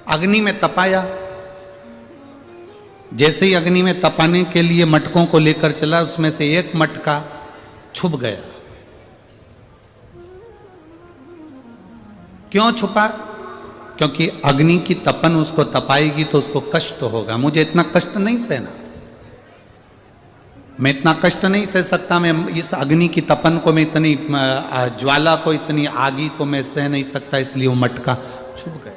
अग्नि में तपाया। जैसे ही अग्नि में तपाने के लिए मटकों को लेकर चला, उसमें से एक मटका छुप गया। क्यों छुपा? क्योंकि अग्नि की तपन उसको तपाएगी तो उसको कष्ट होगा। मुझे इतना कष्ट नहीं सहना, मैं इतना कष्ट नहीं सह सकता, मैं इस अग्नि की तपन को, मैं इतनी ज्वाला को, इतनी आगी को मैं सह नहीं सकता, इसलिए वो मटका छुप गया।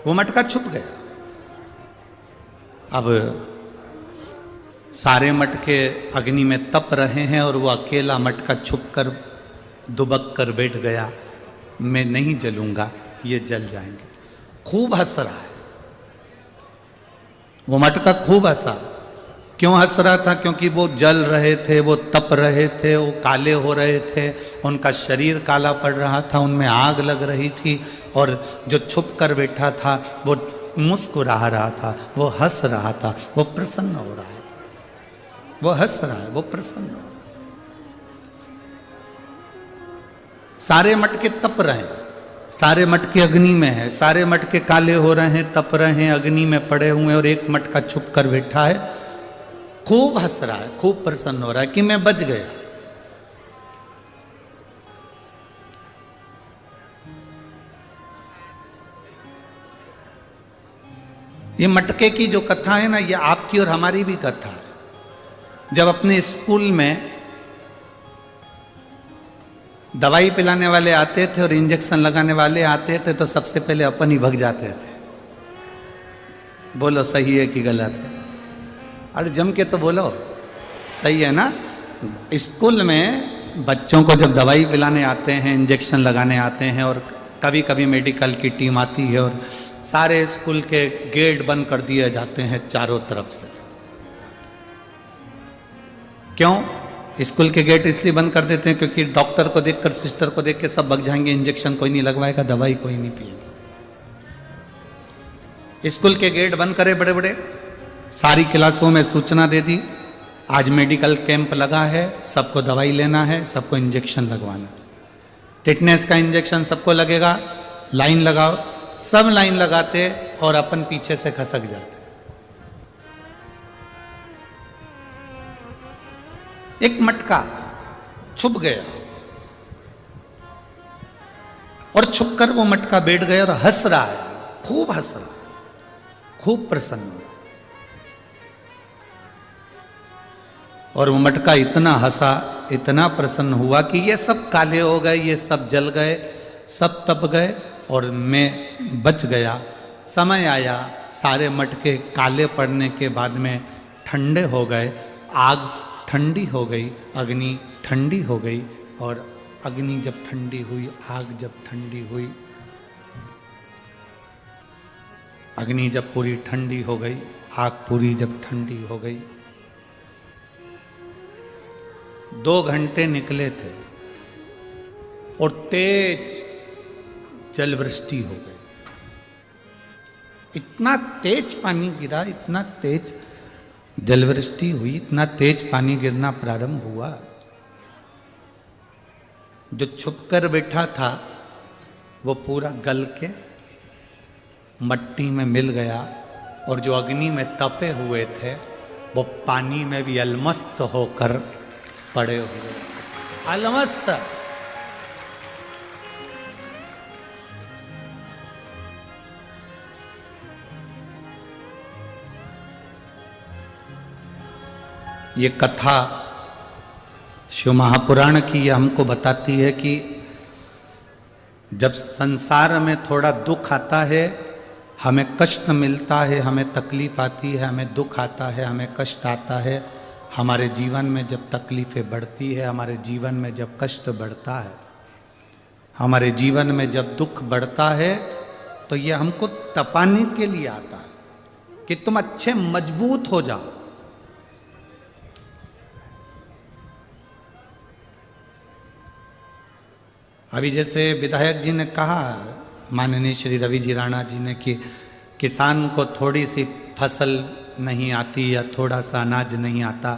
वो मटका छुप गया। अब सारे मटके अग्नि में तप रहे हैं और वो अकेला मटका छुप कर दुबक कर बैठ गया, मैं नहीं जलूंगा, ये जल जाएंगे। खूब हंस रहा है वो मटका, खूब हंसा। क्यों हंस रहा था? क्योंकि वो जल रहे थे, वो तप रहे थे, वो काले हो रहे थे, उनका शरीर काला पड़ रहा था, उनमें आग लग रही थी। और जो छुप कर बैठा था वो मुस्कुरा रहा था, वो हंस रहा था, वो प्रसन्न हो रहा था। वो हंस रहा है, वो प्रसन्न हो रहा है। सारे मटके तप रहे हैं, सारे मटके अग्नि में है, सारे मटके काले हो रहे हैं, तप रहे हैं, अग्नि में पड़े हुए हैं, और एक मटका छुप कर बैठा है, खूब हंस रहा है, खूब प्रसन्न हो रहा है कि मैं बच गया। ये मटके की जो कथा है ना, ये आपकी और हमारी भी कथा है। जब अपने स्कूल में दवाई पिलाने वाले आते थे और इंजेक्शन लगाने वाले आते थे तो सबसे पहले अपन ही भग जाते थे। बोलो सही है कि गलत है? अरे जम के तो बोलो, सही है ना? स्कूल में बच्चों को जब दवाई पिलाने आते हैं, इंजेक्शन लगाने आते हैं, और कभी कभी मेडिकल की टीम आती है और सारे स्कूल के गेट बंद कर दिए जाते हैं चारों तरफ से। क्यों स्कूल के गेट इसलिए बंद कर देते हैं? क्योंकि डॉक्टर को देखकर, सिस्टर को देख के सब भग जाएंगे, इंजेक्शन कोई नहीं लगवाएगा, दवाई कोई नहीं पिएगा। स्कूल के गेट बंद करे बड़े बड़े, सारी क्लासों में सूचना दे दी, आज मेडिकल कैंप लगा है, सबको दवाई लेना है, सबको इंजेक्शन लगवाना। टिटनेस का इंजेक्शन सबको लगेगा, लाइन लगाओ। सब लाइन लगाते और अपन पीछे से खसक जाते। एक मटका छुप गया और छुपकर वो मटका बैठ गया और हंस रहा है, खूब हंस रहा है, खूब प्रसन्न हो रहा। और वो मटका इतना हंसा, इतना प्रसन्न हुआ कि ये सब काले हो गए, ये सब जल गए, सब तप गए और मैं बच गया। समय आया, सारे मटके काले पड़ने के बाद में ठंडे हो गए, आग ठंडी हो गई, अग्नि ठंडी हो गई। और अग्नि जब ठंडी हुई, आग जब ठंडी हुई, अग्नि जब पूरी ठंडी हो गई, आग पूरी जब ठंडी हो गई, 2 घंटे निकले थे और तेज जलवृष्टि हो गई। इतना तेज पानी गिरा, इतना तेज जलवृष्टि हुई, इतना तेज पानी गिरना प्रारंभ हुआ, जो छुपकर बैठा था वो पूरा गल के मट्टी में मिल गया, और जो अग्नि में तपे हुए थे वो पानी में भी अलमस्त होकर पड़े हुए। अलमस्त। ये कथा शिव महापुराण की ये हमको बताती है कि जब संसार में थोड़ा दुख आता है, हमें कष्ट मिलता है, हमें तकलीफ आती है, हमें दुख आता है, हमें कष्ट आता है, हमारे जीवन में जब तकलीफ़ें बढ़ती है, हमारे जीवन में जब कष्ट बढ़ता है, हमारे जीवन में जब दुख बढ़ता है, तो ये हमको तपाने के लिए आता है कि तुम अच्छे मजबूत हो जाओ। अभी जैसे विधायक जी ने कहा, माननीय श्री रवि जी राणा जी ने, कि किसान को थोड़ी सी फसल नहीं आती या थोड़ा सा अनाज नहीं आता,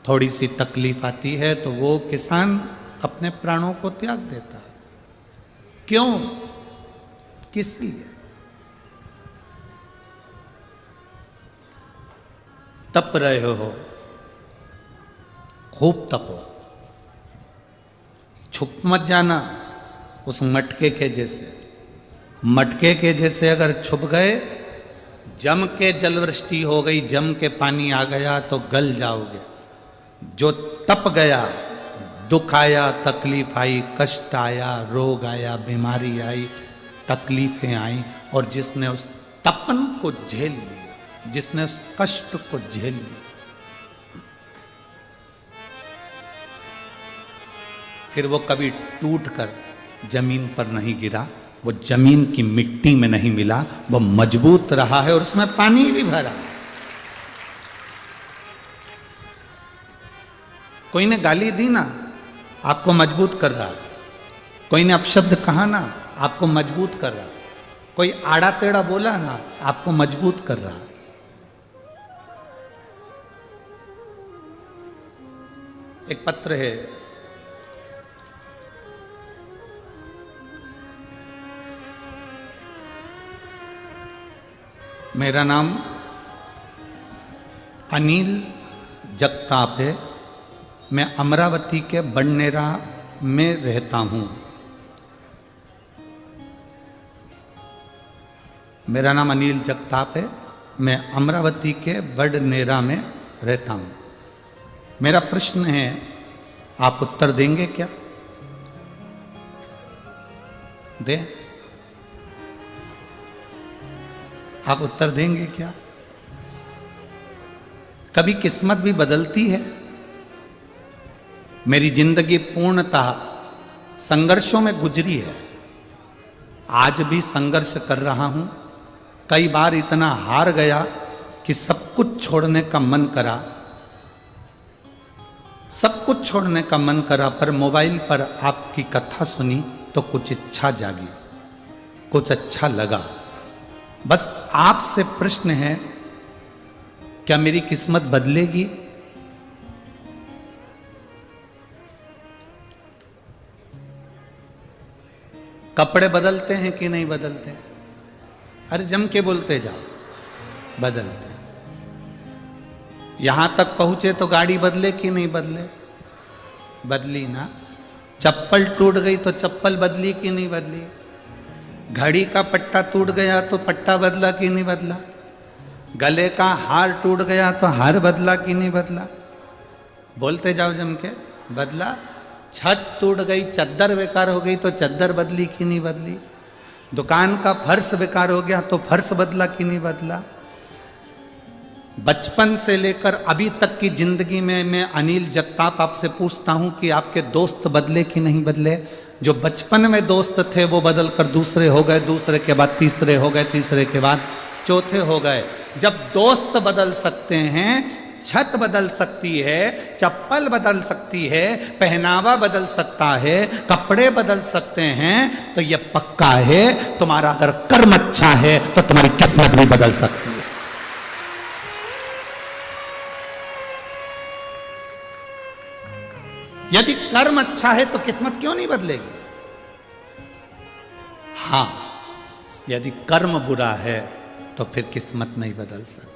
थोड़ी सी तकलीफ आती है, तो वो किसान अपने प्राणों को त्याग देता है। क्यों? किस लिए? तप रहे हो, खूब तपो, छुप मत जाना उस मटके के जैसे। मटके के जैसे अगर छुप गए, जम के जलवृष्टि हो गई, जम के पानी आ गया तो गल जाओगे। जो तप गया, दुख आया, तकलीफ आई, कष्ट आया, रोग आया, बीमारी आई, तकलीफें आई, और जिसने उस तपन को झेल लिया, जिसने उस कष्ट को झेल लिया, फिर वो कभी टूट कर जमीन पर नहीं गिरा, वो जमीन की मिट्टी में नहीं मिला, वो मजबूत रहा है और उसमें पानी भी भरा। कोई ने गाली दी ना, आपको मजबूत कर रहा। कोई ने अपशब्द कहा ना, आपको मजबूत कर रहा। कोई आड़ा टेढ़ा बोला ना, आपको मजबूत कर रहा। एक पत्र है, मेरा नाम अनिल जगताप है, मैं अमरावती के बड़नेरा में रहता हूँ। मेरा नाम अनिल जगताप है, मैं अमरावती के बड़नेरा में रहता हूँ। मेरा प्रश्न है, आप उत्तर देंगे क्या? दें? आप उत्तर देंगे क्या? कभी किस्मत भी बदलती है। मेरी जिंदगी पूर्णतः संघर्षों में गुजरी है। आज भी संघर्ष कर रहा हूं। कई बार इतना हार गया कि सब कुछ छोड़ने का मन करा, सब कुछ छोड़ने का मन करा, पर मोबाइल पर आपकी कथा सुनी तो कुछ इच्छा जागी, कुछ अच्छा लगा। बस आपसे प्रश्न है, क्या मेरी किस्मत बदलेगी? कपड़े बदलते हैं कि नहीं बदलते? अरे जम के बोलते जाओ, बदलते। यहां तक पहुंचे तो गाड़ी बदले कि नहीं बदले? बदली ना। चप्पल टूट गई तो चप्पल बदली कि नहीं बदली? घड़ी का पट्टा टूट गया तो पट्टा बदला कि नहीं बदला? गले का हार टूट गया तो हार बदला कि नहीं बदला? बोलते जाओ जम के, बदला। छत टूट गई, चद्दर बेकार हो गई तो चद्दर बदली कि नहीं बदली? दुकान का फर्श बेकार हो गया तो फर्श बदला कि नहीं बदला? बचपन से लेकर अभी तक की जिंदगी में मैं अनिल जगताप आपसे पूछता हूं कि आपके दोस्त बदले कि नहीं बदले? जो बचपन में दोस्त थे वो बदल कर दूसरे हो गए, दूसरे के बाद तीसरे हो गए, तीसरे के बाद चौथे हो गए। जब दोस्त बदल सकते हैं, छत बदल सकती है, चप्पल बदल सकती है, पहनावा बदल सकता है, कपड़े बदल सकते हैं, तो यह पक्का है तुम्हारा अगर कर्म अच्छा है तो तुम्हारी किस्मत भी बदल सकती है। यदि कर्म अच्छा है तो किस्मत क्यों नहीं बदलेगी? हां, यदि कर्म बुरा है तो फिर किस्मत नहीं बदल सकती।